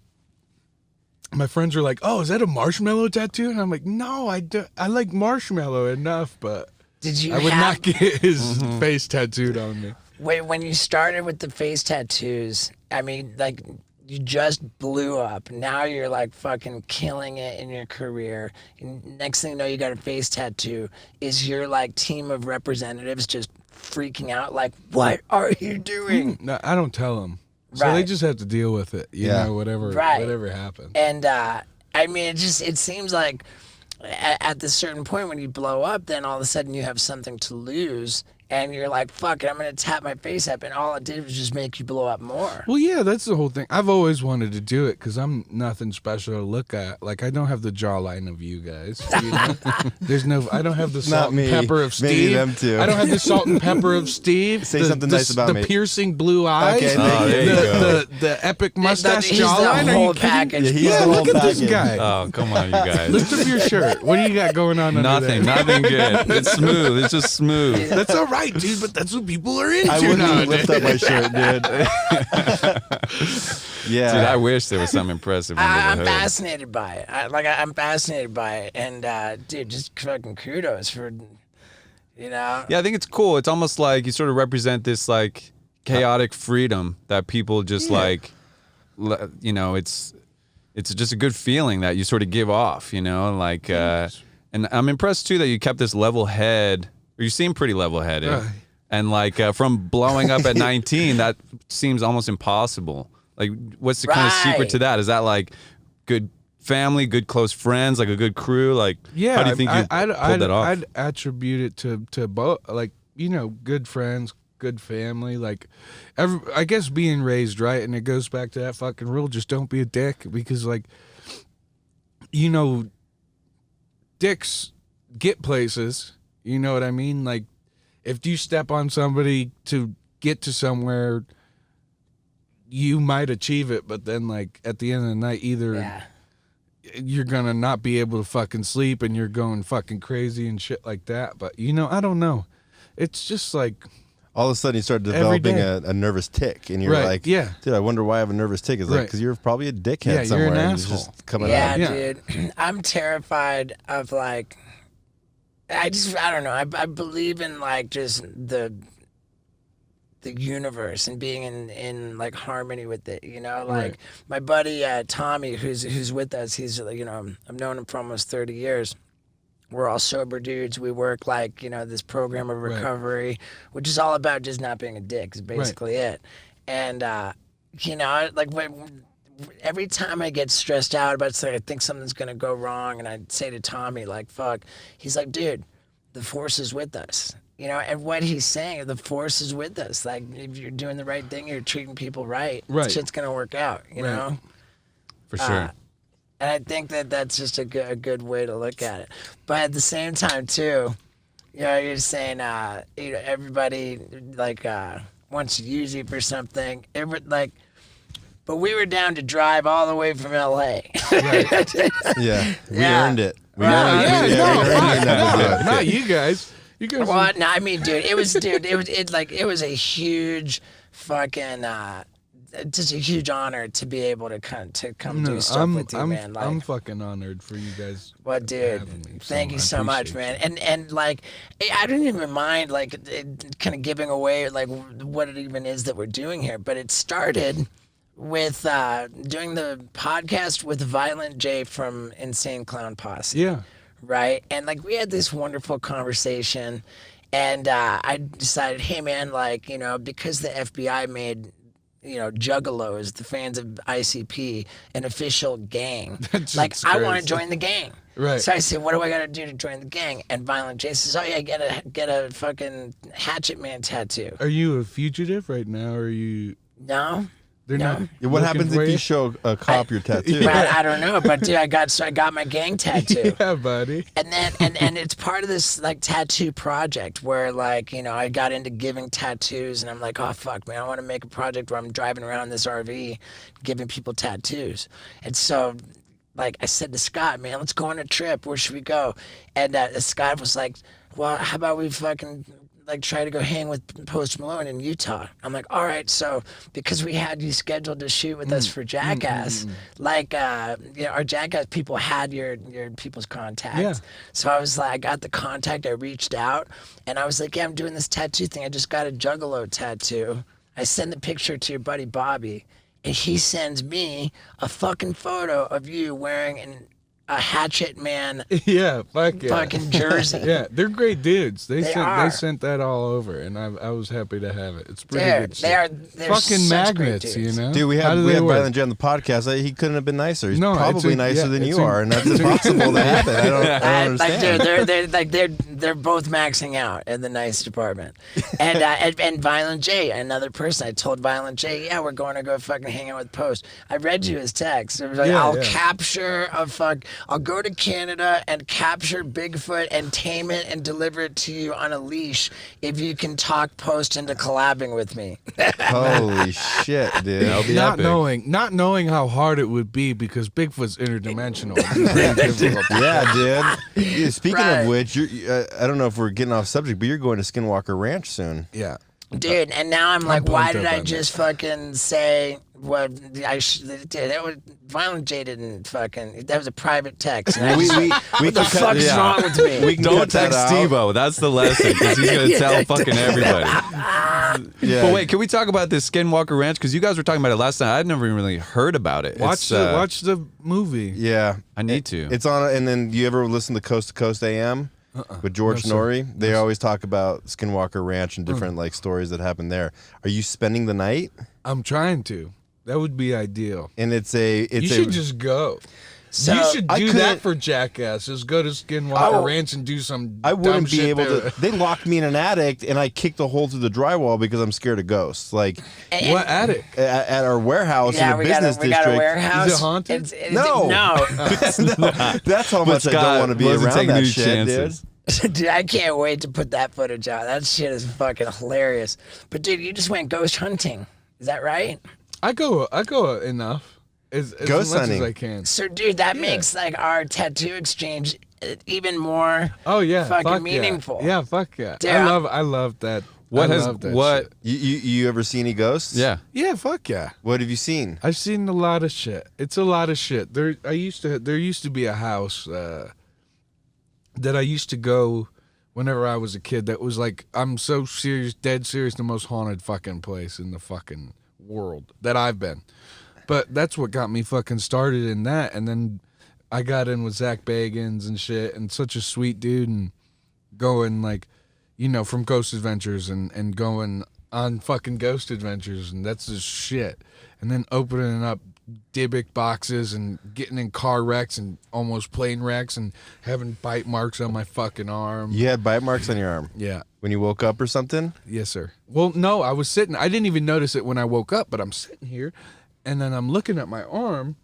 my friends were like, "Oh, is that a marshmallow tattoo?" And I'm like, "No, I like marshmallow enough, but Did you I would have, not get his face tattooed on me." when you started with the face tattoos, I mean, like, you just blew up. Now you're like fucking killing it in your career. And next thing you know, you got a face tattoo. Is your like team of representatives just freaking out? Like, what are you doing? No, I don't tell them. So they Right. just have to deal with it, you Yeah. know, whatever Right. happens. And I mean, it seems like at this certain point when you blow up, then all of a sudden you have something to lose. And you're like, fuck it, I'm going to tap my face up. And all it did was just make you blow up more. Well, yeah, that's the whole thing. I've always wanted to do it because I'm nothing special to look at. Like, I don't have the jawline of you guys. You know? I don't have the salt and me. pepper of Maybe Steve. them too. I don't have the salt and pepper of Steve. Say something nice about the me. The piercing blue eyes. Okay, Oh, there you go. The epic mustache He's the jawline. Are whole you kidding? package. Yeah, he's Yeah, the look whole at this package. guy. Oh, come on, you guys. Lift up your shirt. What do you got going on under Nothing. there? Nothing good. It's smooth. It's just smooth. That's all right, dude, but that's what people are into I wouldn't even nowadays. lift up my shirt, dude. Yeah. Dude, I wish there was something impressive under I'm the hood. fascinated by it. I'm fascinated by it. And, dude, just fucking kudos for, you know. Yeah, I think it's cool. It's almost like you sort of represent this like chaotic freedom that people just like, you know, it's just a good feeling that you sort of give off, you know, like, and I'm impressed too that you kept this level head, or you seem pretty level headed. And like from blowing up at 19, that seems almost impossible. Like, what's the kind of secret to that? Is that like good family, good close friends, like a good crew? Like, Yeah, how do you think you pulled that off? I'd attribute it to both, like, you know, good friends, good family, like, I guess being raised right, and it goes back to that fucking rule: just don't be a dick, because, like, you know, dicks get places. You know what I mean? Like, if you step on somebody to get to somewhere, you might achieve it, but then, like, at the end of the night, either you're gonna not be able to fucking sleep and you're going fucking crazy and shit like that. But, you know, I don't know. It's just like, All of a sudden, you start Every developing day. a nervous tick, and you're Right, like, yeah. dude, I wonder why I have a nervous tick. It's like, Right. because you're probably a dickhead Yeah, you're somewhere. an and it's asshole. just coming Yeah, out. Yeah. dude. I'm terrified of, like, I don't know. I believe in, like, just the universe and being in like harmony with it, you know. Like Right. my buddy Tommy, who's with us. He's, you know, I've known him for almost 30 years. We're all sober dudes. We work, like, you know, this program of Right. recovery, which is all about just not being a dick. Is basically it. And you know, like, every time I get stressed out about something, I think something's gonna go wrong, and I say to Tommy, like, "Fuck," he's like, "Dude, the force is with us." You know, and what he's saying, the force is with us. Like, if you're doing the right thing, you're treating people right, Right. shit's gonna work out. You Right. know. For sure. And I think that's just a good way to look at it. But at the same time, too, you know, you're saying, you know, everybody, like, wants to use you for something. But we were down to drive all the way from L.A. Yeah, we Yeah. earned it. We Right. earned yeah, it. We no, earned it. no, not you guys. You guys. Well, no, I mean, dude, it was a huge fucking, just a huge honor to be able to come do stuff with you, man. Like, I'm fucking honored for you guys. well, dude, having me, thank you I so much, appreciate man. And like, I don't even mind, like, kind of giving away, like, what it even is that we're doing here. But it started with doing the podcast with Violent J from Insane Clown Posse. Yeah. Right? And, like, we had this wonderful conversation, and I decided, hey, man, like, you know, because the FBI made juggalos, the fans of ICP, an official gang. That's Like, I want to crazy. join the gang. Right. So I said, what do I got to do to join the gang? And Violent J says, oh yeah, get a fucking Hatchet Man tattoo. Are you a fugitive right now? Or are you? No. They're No. not. Yeah, what looking happens for if you show a cop your tattoo? Brad, I don't know, but dude, I got my gang tattoo. Yeah, buddy. And then and it's part of this like tattoo project where like, I got into giving tattoos and I'm like, oh fuck man, I want to make a project where I'm driving around in this RV giving people tattoos. And so like I said to Scott, man, let's go on a trip. Where should we go? And Scott was like, well, how about we fucking like try to go hang with Post Malone in Utah. I'm like, all right, so because we had you scheduled to shoot with us for Jackass, like our Jackass people had your people's contacts. Yeah. So I was like, I got the contact, I reached out, and I was like, yeah, I'm doing this tattoo thing. I just got a Juggalo tattoo. I send the picture to your buddy Bobby, and he sends me a fucking photo of you wearing a Hatchet Man Yeah, fuck yeah. fucking jersey. Yeah, they're great dudes. They are. sent that all over, and I was happy to have it. It's pretty They're good shit. they're Fucking such great magnets, dudes. you know. Dude, we How had do we they had work? Violent J on the podcast. He couldn't have been nicer. He's No, probably it's nicer than it's you are, and that's impossible to happen. I don't Like understand. they're both maxing out in the nice department, and Violent J, another person. I told Violent J, yeah, we're going to go fucking hang out with Post. I read you his text. It was like, Yeah, I'll yeah. capture I'll go to Canada and capture Bigfoot and tame it and deliver it to you on a leash if you can talk Post into collabing with me. Holy shit, dude. That'll be Not epic. knowing how hard it would be because Bigfoot's interdimensional. It's very difficult. Yeah, dude. Yeah, speaking Right. of which, I don't know if we're getting off subject, but you're going to Skinwalker Ranch soon. Yeah. Dude, and now I'm like, why pumped did up I on just fucking say what I did? That was Violent J didn't fucking. That was a private text. And I We, just- we, we what the can cut- fuck's yeah. wrong with me? We can Don't cut that text out. Steve-O. That's the lesson, because he's going to tell fucking everybody. Yeah. But wait, can we talk about this Skinwalker Ranch? Because you guys were talking about it last night. I'd never even really heard about it. Watch the movie. Yeah. I need to. It's on, and then you ever listen to Coast AM with George No, sir. Norrie? They always talk about Skinwalker Ranch and different like stories that happen there. Are you spending the night? I'm trying to. That would be ideal. And you You should just go. So, you should I do couldn't- that for Jackass. Just go to Skinwalker Oh. Ranch and do some. I dumb wouldn't be shit able there. to. They locked me in an attic, and I kicked a hole through the drywall because I'm scared of ghosts. Like What attic? at our warehouse yeah, in the we got business we got a district. warehouse. Is it haunted? No. no. That's how much I Scott don't want to be wasn't around taking that any shit, chances. Dude, I can't wait to put that footage out. That shit is fucking hilarious. But dude, you just went ghost hunting. Is that right? I go enough. As Ghost much hunting. as I can. So, dude, that makes like our tattoo exchange even more. Oh yeah, fucking fuck meaningful. Yeah, fuck yeah. Dude, I love that. What I has love that what? shit. You ever see any ghosts? Yeah. Yeah, fuck yeah. What have you seen? I've seen a lot of shit. It's a lot of shit. There used to be a house that I used to go whenever I was a kid. That was like, I'm so serious, dead serious, the most haunted fucking place in the fucking world that I've been. But that's what got me fucking started in that. And then I got in with Zach Bagans and shit, and such a sweet dude, and going like, from Ghost Adventures and going on fucking Ghost Adventures, and that's just shit. And then opening up Dybbuk boxes and getting in car wrecks and almost plane wrecks and having bite marks on my fucking arm. You had bite marks on your arm Yeah. when you woke up or something? Yes, sir. Well, no, I was sitting. I didn't even notice it when I woke up, but I'm sitting here, and then I'm looking at my arm,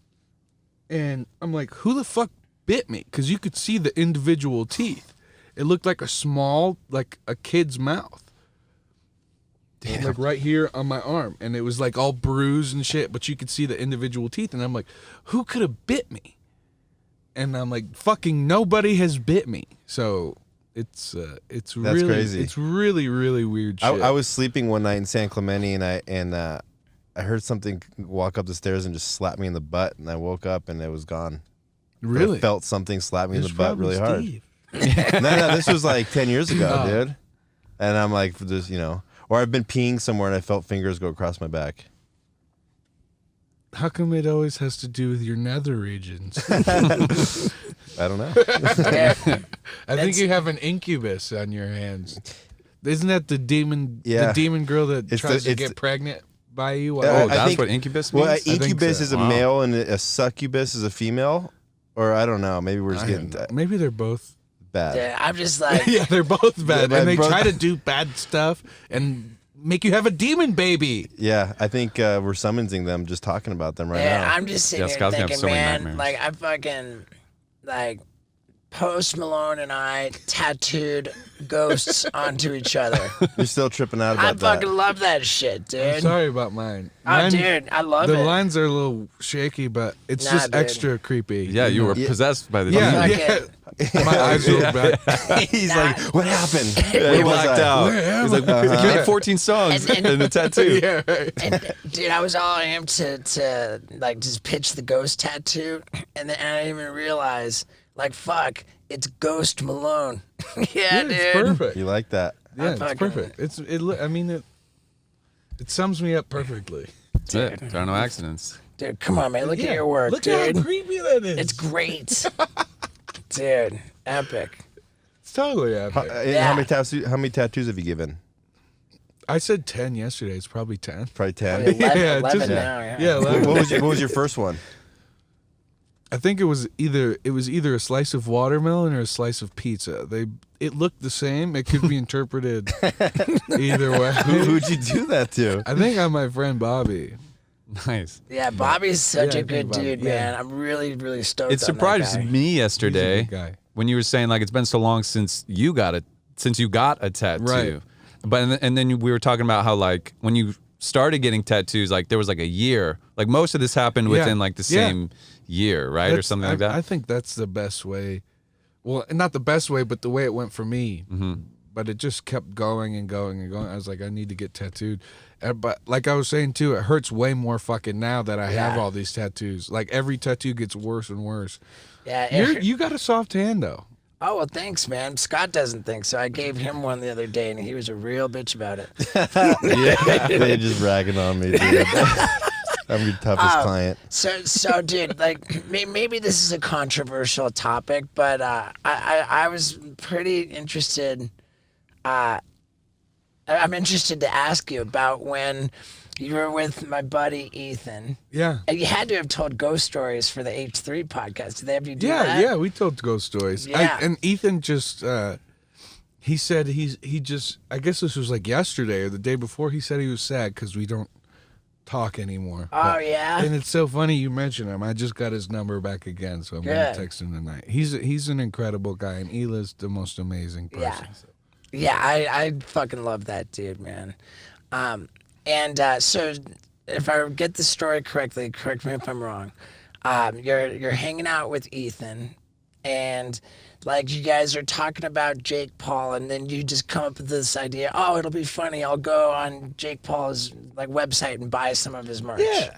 and I'm like, who the fuck bit me? Because you could see the individual teeth. It looked like a kid's mouth. Damn. Like right here on my arm. And it was like all bruised and shit, but you could see the individual teeth. And I'm like, who could have bit me? And I'm like, fucking nobody has bit me. So it's really crazy. It's really, really weird shit. I was sleeping one night in San Clemente, and I heard something walk up the stairs and just slap me in the butt, and I woke up and it was gone. really I felt something slap me in It's the butt probably really hard. Steve. No, this was like 10 years ago, Oh. dude. And I'm like, just, or I've been peeing somewhere and I felt fingers go across my back. How come it always has to do with your nether regions? I don't know. Yeah. I think you have an incubus on your hands. Isn't that the demon? Yeah. The demon girl that It's tries the- to get pregnant by you. I that's think- what incubus means? Well, think incubus so. is a Wow. male and a succubus is a female, or I don't know. Maybe we're just I getting don't know. Maybe they're both. bad. Dude, I'm just like, Yeah, they're both bad, Yeah, and they bro- try to do bad stuff and make you have a demon baby. Yeah, I think we're summoning them just talking about them right yeah, now. I'm just sitting Yeah, here Scott's gonna have thinking, so many man, nightmares. like I fucking like Post Malone and I tattooed ghosts onto each other. You're still tripping out I about that. fucking love that shit, I'm dude. sorry about mine. Oh, Mine- dude, I love the it. lines are a little shaky, but it's Nah, just dude. extra creepy. Yeah, you were Yeah. possessed by the Yeah, demon. Fucking- yeah. My eyes rolled back. He's like, what happened? He Where was blacked I? out. Where am He's like, you made 14 songs and a tattoo. Yeah, right. And, dude, I was all amped to like just pitch the ghost tattoo, and then I didn't even realize, like, fuck, it's Ghost Malone. yeah, Yeah, dude. it's perfect. You like that? Yeah, it's fucking- perfect. I mean, it sums me up perfectly. That's it. There are no accidents. Dude, come on, man, look at Yeah, your work, Look dude. how creepy that is. It's great, dude. Epic. It's totally epic. Yeah. How many tattoos have you given? I said 10 yesterday. It's probably 10. Probably 10. 11 just- now, yeah. Yeah, 11. What was your first one? I think it was either a slice of watermelon or a slice of pizza. It looked the same. It could be interpreted either way. Who'd you do that to? I think I'm my friend Bobby. Nice. Yeah, Bobby's such Yeah, a good Bobby, dude, yeah. man. I'm really, really stoked. It on surprised that guy. me He's a yesterday good guy. when you were saying like it's been so long since you got a tattoo. Right. But and then we were talking about how like when you started getting tattoos, like there was like a year. Like most of this happened Yeah. within like the Yeah. same year, right, or That's- something like that. I think that's the best way. Well, not the best way, but the way it went for me. Mm-hmm. But it just kept going and going and going. I was like, I need to get tattooed. But like I was saying too, it hurts way more fucking now that I have Yeah. all these tattoos. Like every tattoo gets worse and worse. Yeah. it- You got a soft hand though. Oh, well, thanks, man. Scott doesn't think so. I gave him one the other day, and he was a real bitch about it. Yeah, they're just ragging on me, dude. I'm your toughest client. So, dude, like, maybe this is a controversial topic, but I was pretty interested. I'm interested to ask you about when you were with my buddy Ethan. Yeah. And you had to have told ghost stories for the H3 podcast. Did they have you do Yeah, that? yeah, we told ghost stories. Yeah. And Ethan just he said he just I guess this was like yesterday or the day before. He said he was sad because we don't talk anymore. Oh, yeah? And it's so funny you mention him. I just got his number back again, so I'm gonna Good. text him tonight. He's an incredible guy, and Hila's the most amazing person. Yeah. Yeah, I fucking love that dude, man. So if I get the story correctly, correct me if I'm wrong. You're hanging out with Ethan, and like you guys are talking about Jake Paul, and then you just come up with this idea. Oh, it'll be funny. I'll go on Jake Paul's like website and buy some of his merch. Yeah.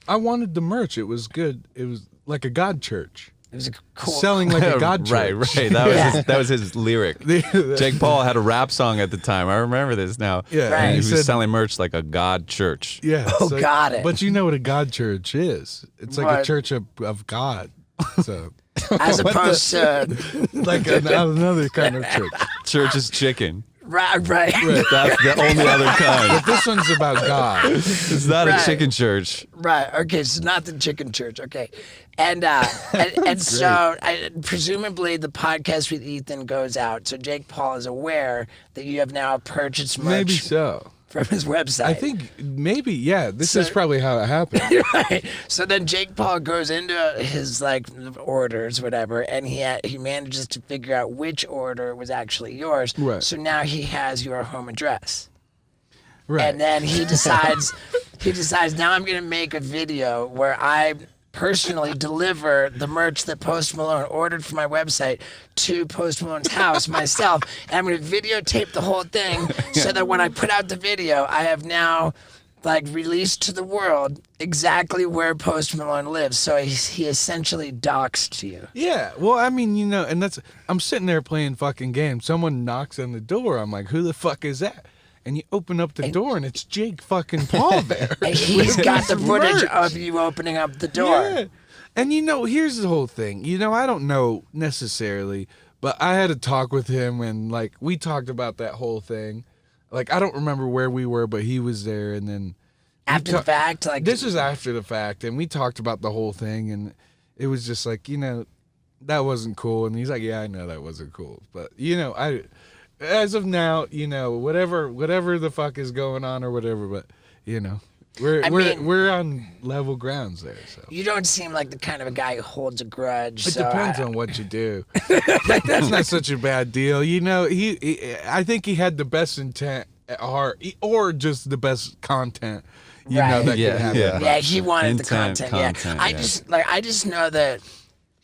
I wanted the merch. It was good. It was like a God church. It was a cool. Selling like a God church. Right. That was his lyric. Jake Paul had a rap song at the time. I remember this now. Yeah, Right. And he He was said- selling merch like a God church. Yeah. Oh, got it. But you know what a God church is? It's like a What? church of God. So As opposed to like another kind of church. Church is chicken. right. That's the only other kind. But this one's about God. It's not Right. a chicken church. Right. Okay. So not the chicken church. Okay. And so presumably the podcast with Ethan goes out. So Jake Paul is aware that you have now purchased merch Maybe so. from his website. I think maybe, yeah. This So- is probably how it happened. Right. So then Jake Paul goes into his like orders, whatever, and he manages to figure out which order was actually yours. Right. So now he has your home address. Right. And then he decides now I'm gonna make a video where I personally deliver the merch that Post Malone ordered from my website to Post Malone's house myself. And I'm gonna videotape the whole thing so that when I put out the video, I have now like released to the world exactly where Post Malone lives. So he essentially doxed you. Yeah, well, I mean, and I'm sitting there playing fucking games. Someone knocks on the door. I'm like, who the fuck is that? And you open up the door, and it's Jake fucking Paul there. And he's got the With footage merch. of you opening up the door. Yeah. And here's the whole thing. I don't know necessarily, but I had a talk with him, and like we talked about that whole thing. Like I don't remember where we were, but he was there, and then After the fact, like this is after the fact, and we talked about the whole thing, and it was just like, that wasn't cool. And he's like, yeah, I know that wasn't cool, but as of now, whatever the fuck is going on or whatever, but we're on level grounds there. So you don't seem like the kind of a guy who holds a grudge. it depends on what you do. That's not such a bad deal. I think he had the best intent at heart, or just the best content. Right. That Yeah, could happen. yeah. Yeah, he wanted Intent, the content, content. I just know that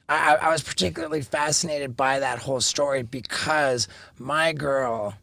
I was particularly fascinated by that whole story because my girl,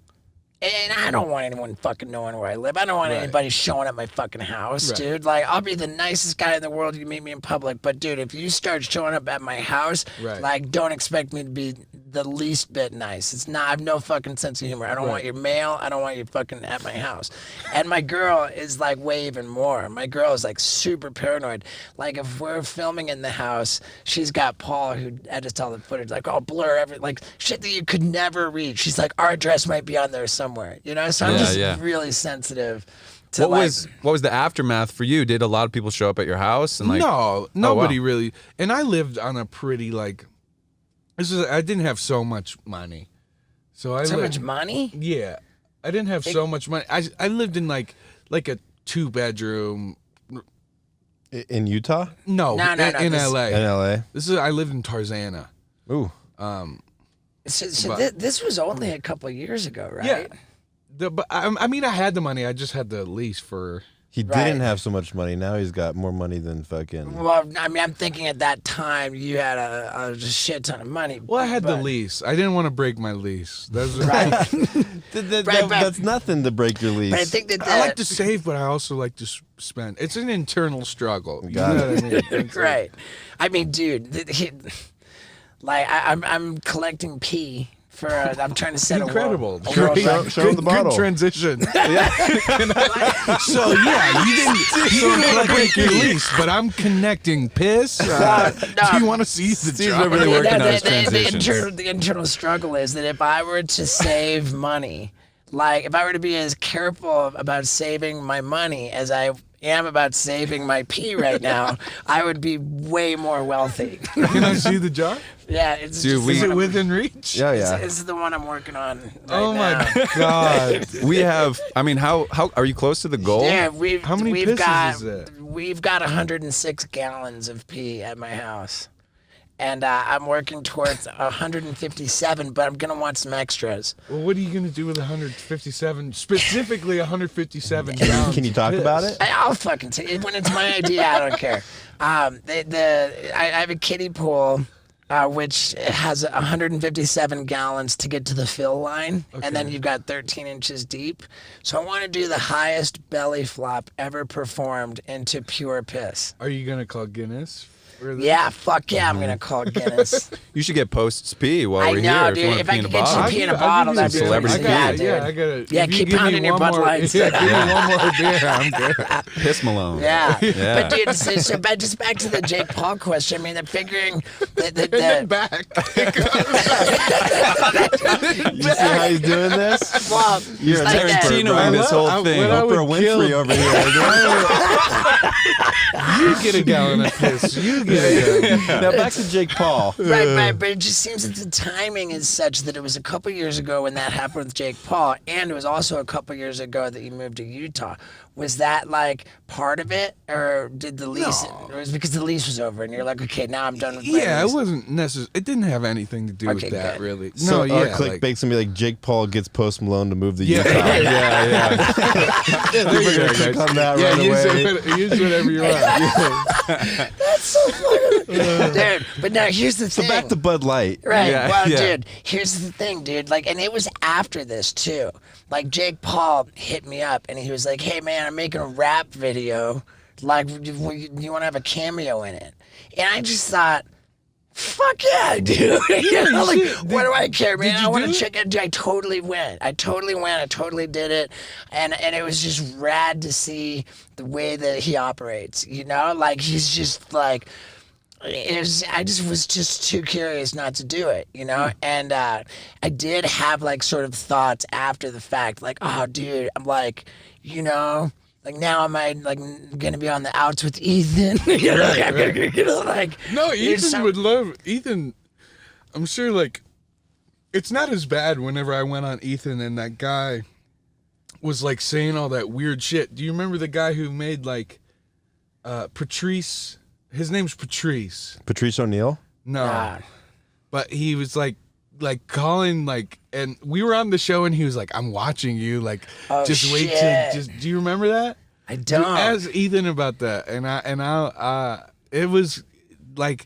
and I don't want anyone fucking knowing where I live. I don't want anybody showing up my fucking house, dude. Like, I'll be the nicest guy in the world. You meet me in public, but dude, if you start showing up at my house, like, don't expect me to be the least bit nice. It's not. I have no fucking sense of humor. I don't want your mail. I don't want you fucking at my house. And my girl is like way even more. My girl is like super paranoid. Like, if we're filming in the house, she's got Paul who edits all the footage. Like, I'll blur like shit that you could never read. She's like, our address might be on there somewhere. So I'm just really sensitive to what was the aftermath for you? Did a lot of people show up at your house? And no, nobody really. And I lived on a pretty I didn't have so much money. Much money? Yeah. I didn't have so much money. I lived in like a 2-bedroom. In Utah? No, in LA. In LA. I lived in Tarzana. Ooh. This was only a couple of years ago, right? Yeah. But I mean, I had the money. I just had the lease for. He didn't have so much money. Now he's got more money than fucking. Well, I mean, I'm thinking at that time you had a shit ton of money. Well, I had the lease. I didn't want to break my lease. That's That's nothing to break your lease. But I think I like to save, but I also like to spend. It's an internal struggle. You know what I mean? Right. I mean, dude, I'm collecting pee. I'm trying to set incredible. a world record. Show him the bottle. Good transition. So you didn't break your lease, but I'm connecting piss. Do you want to see the Steve's jar? really working on his transitions. The internal struggle is that if I were to save money, like if I were to be as careful about saving my money as I am about saving my pee right now, I would be way more wealthy. Can I see the jar? Yeah, it's Dude, Is it within reach? Yeah, yeah. This is the one I'm working on right Oh now. my god! we have. I mean, how are you close to the goal? Yeah, How many we've pisses got is it? we've got 106 gallons of pee at my house, and I'm working towards 157. But I'm gonna want some extras. Well, what are you gonna do with 157? Specifically, 157 gallons. Can you talk of about piss? it? I'll fucking take it when it's my idea. I don't care. I have a kiddie pool. Which has 157 gallons to get to the fill line, and then you've got 13 inches deep. So I want to do the highest belly flop ever performed into pure piss. Are you gonna call Guinness? For this? Yeah, fuck yeah, I'm gonna call Guinness. You should get Post's pee while I we're know, here. dude. If you If want I to pee in could a get bottle. some pee in a bottle, that'd be Celebrity yeah, pee. dude. Yeah, I gotta. Yeah, if you keep give me pounding your one Bud more- Lights. Yeah, give me one more beer. I'm good. Piss Malone. Yeah. Yeah. But dude, so just back to the Jake Paul question. I mean, they're figuring that And then back. You see how he's doing this? well, You're an like that. expert, Tarantino bro. in this whole thing. what I would Oprah kill- Winfrey over here. You get a gallon of piss. You get a gallon. Now back to Jake Paul. Right, but it just seems that the timing is such that it was a couple years ago when that happened with Jake Paul, and it was also a couple years ago that you moved to Utah. Was that like part of it, or did the lease? No. Or was it because the lease was over and you're like, okay, now I'm done with my Yeah, it lease? wasn't necessary. It didn't have anything to do Okay, with that, good. really. So No, our yeah, clickbait's gonna be like Jake Paul gets Post Malone to move to Yeah. Utah. Yeah, yeah. Yeah, there you go, Click guys. on that Yeah, right away. use whatever you want. That's so funny, dude. But now here's the thing. So back to Bud Light. Right. Yeah, Well, yeah. dude, here's the thing, dude. Like, and it was after this too. Like, Jake Paul hit me up and he was like, "Hey, man, I'm making a rap video. Like, you want to have a cameo in it?" And I just thought, "Fuck yeah, dude!" You know, like, what do I care, man? I want to check it. Dude, I totally went. I totally did it, and it was just rad to see the way that he operates. You know, like he's just like. I just was just too curious not to do it, you know? And I did have like sort of thoughts after the fact, like, oh, dude, I'm like, you know, Like now, am I like gonna be on the outs with Ethan? Like No, there's Ethan some- would love Ethan. I'm sure, like, it's not as bad whenever I went on Ethan and that guy was like saying all that weird shit. Do you remember the guy who made like Patrice? His name's Patrice. Patrice O'Neill. No, Nah. but he was like calling like, and we were on the show and he was like, "I'm watching you." Like, Oh, just wait shit. to just. Do you remember that? I don't. Ask Ethan about that, and I it was like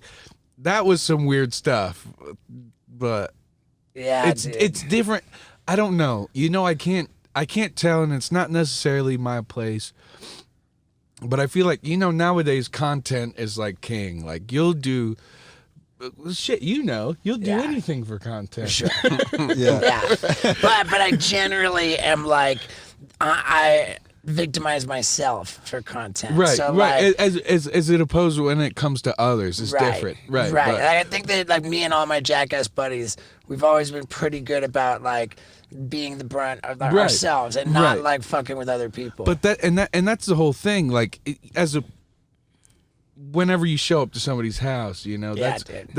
that was some weird stuff, but Yeah, it's dude. it's different. I don't know. You know, I can't tell, and it's not necessarily my place. But I feel like, you know, nowadays content is like king. Like you'll do shit. You know, you'll do Yeah. anything for content. Sure. Yeah. Yeah, but I generally am like I victimize myself for content. Right, So right. like, As it opposed to when it comes to others, it's different. Right, Right. but- I think that like me and all my jackass buddies, we've always been pretty good about like being the brunt of Right. ourselves and not Right. like fucking with other people. But that's the whole thing. Like whenever you show up to somebody's house, you know, Yeah, that's dude.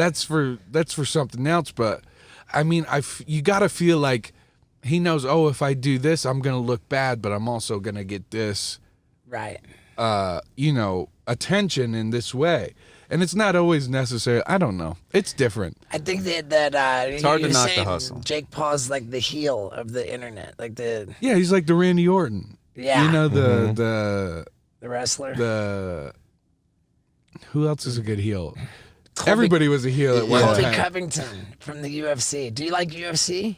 that's for something else. But I mean, you gotta feel like he knows. Oh, if I do this, I'm gonna look bad, but I'm also gonna get this, right. you know, attention in this way. And it's not always necessary. I don't know. It's different. I think that it's hard to knock the hustle. Jake Paul's like the heel of the internet, like the Yeah, he's like the Randy Orton. Yeah. You know the wrestler. who else is a good heel? Colby- Everybody was a heel at one Colby time. Covington from the UFC. Do you like UFC?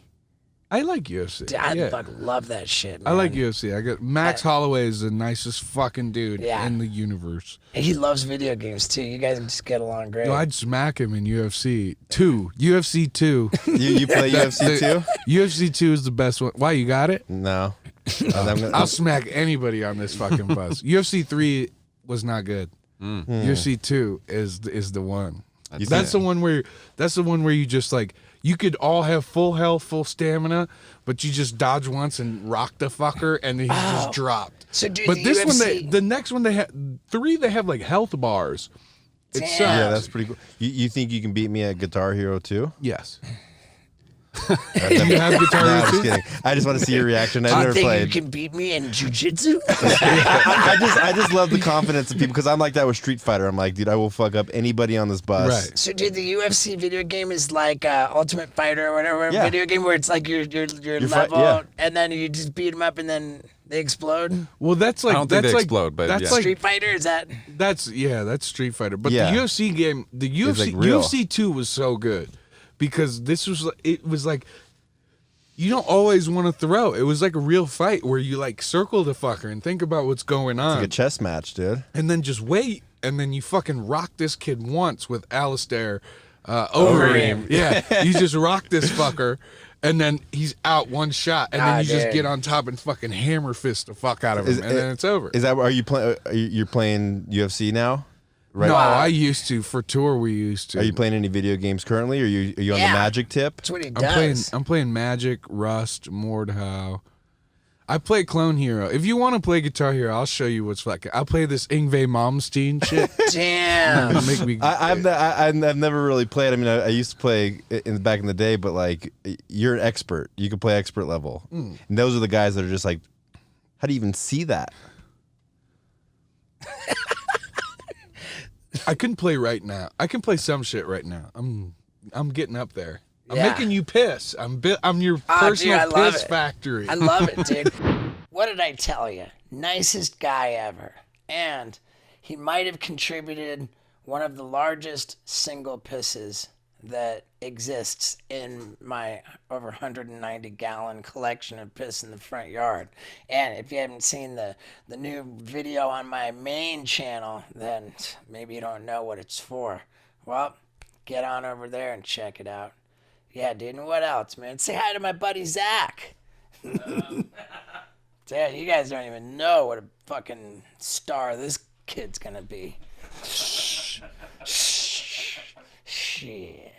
I like UFC. Dude, I yeah. fucking love that shit. I like man. UFC. I got Max Holloway is the nicest fucking dude Yeah. in the universe. He loves video games too. You guys just get along great. Yo, I'd smack him in UFC 2. UFC 2. You play UFC too? UFC 2 is the best one. Why, you got it? No. I'm I'll smack anybody on this fucking bus. UFC 3 was not good. UFC 2 is the one. That's the one where you just like, you could all have full health, full stamina, but you just dodge once and rock the fucker, and then he's just dropped. So, dude, but the this one, UFC the next one, they have 3. They have like health bars. It Damn. sucks. yeah, that's pretty cool. You think you can beat me at Guitar Hero 2? Yes. Do you have Guitar No, Hero I'm just 2? kidding. I just want to see your reaction. I've I never think played. you can beat me in jujitsu. I just love the confidence of people because I'm like that with Street Fighter. I'm like, dude, I will fuck up anybody on this bus. Right. So, dude, the UFC video game is like Ultimate Fighter or whatever Yeah. video game where it's like your fight- level, yeah. and then you just beat them up, and then they explode. Well, that's like I don't think that's they like explode, but that's yeah. like Street Fighter is that? that's Street Fighter. But Yeah. the UFC game, the UFC like real. UFC 2 was so good because it was like, you don't always want to throw. It was like a real fight where you like circle the fucker and think about what's going on, Like a chess match, dude. and then just wait, and then you fucking rock this kid once with Alistair over him. Yeah, you just rock this fucker, and then he's out one shot, and then you just dude. get on top and fucking hammer fist the fuck out of him, and then it's over. Is that are you playing? You're playing UFC now? Right. No, I used to for tour. We used to. Are you playing any video games currently? Or are you on Yeah. the Magic tip? That's what he I'm does. playing Magic, Rust, Mordhau. I play Clone Hero. If you want to play Guitar Hero, I'll show you what's like. I'll play this Yngwie Malmsteen shit. Damn. Make me. I've never really played. I mean, I used to play back in the day, but like you're an expert. You can play expert level, and those are the guys that are just like, how do you even see that? I couldn't play right now. I can play some shit right now. I'm getting up there. I'm Yeah. making you piss. I'm your Ah, personal dude, I love piss it. factory. I love it, dude. What did I tell you? Nicest guy ever. And he might have contributed one of the largest single pisses that exists in my over 190 gallon collection of piss in the front yard. And if you haven't seen the new video on my main channel, then maybe you don't know what it's for. Well, get on over there and check it out. Yeah, dude, and what else, man? Say hi to my buddy Zach. Dad, you guys don't even know what a fucking star this kid's gonna be. Shit.